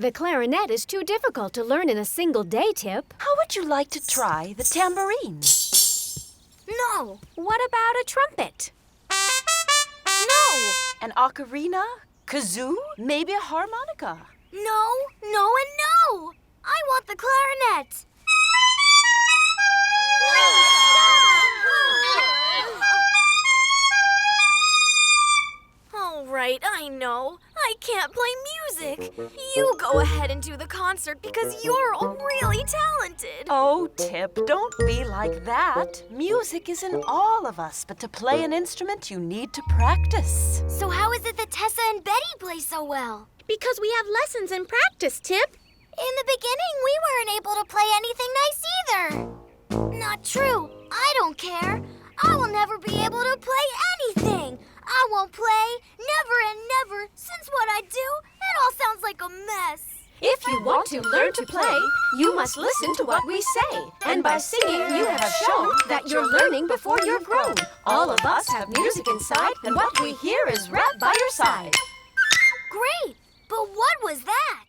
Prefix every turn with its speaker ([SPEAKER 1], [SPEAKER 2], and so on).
[SPEAKER 1] The clarinet is too difficult to learn in a single day, Tip.
[SPEAKER 2] How would you like to try the tambourine?
[SPEAKER 3] No.
[SPEAKER 1] What about a trumpet?
[SPEAKER 3] No.
[SPEAKER 2] An ocarina? Kazoo? Maybe a harmonica?
[SPEAKER 3] No, no, and no! I want the clarinet! All right, I know. I can't play music. You go ahead and do the concert because you're really talented.
[SPEAKER 2] Oh, Tip, don't be like that. Music is in all of us, but to play an instrument, you need to practice.
[SPEAKER 3] So how is it that Tessa and Betty play so well?
[SPEAKER 1] Because we have lessons and practice, Tip.
[SPEAKER 3] In the beginning, we weren't able to play anything nice either. Not true. I don't care. I will never be able to play anything. I won't play, never and never, since what I do, it all sounds like a mess.
[SPEAKER 1] If you want to learn to play, you must listen to what we say. And by singing, you have shown that you're learning before you're grown. All of us have music inside, and what we hear is right by your side.
[SPEAKER 3] Great, but what was that?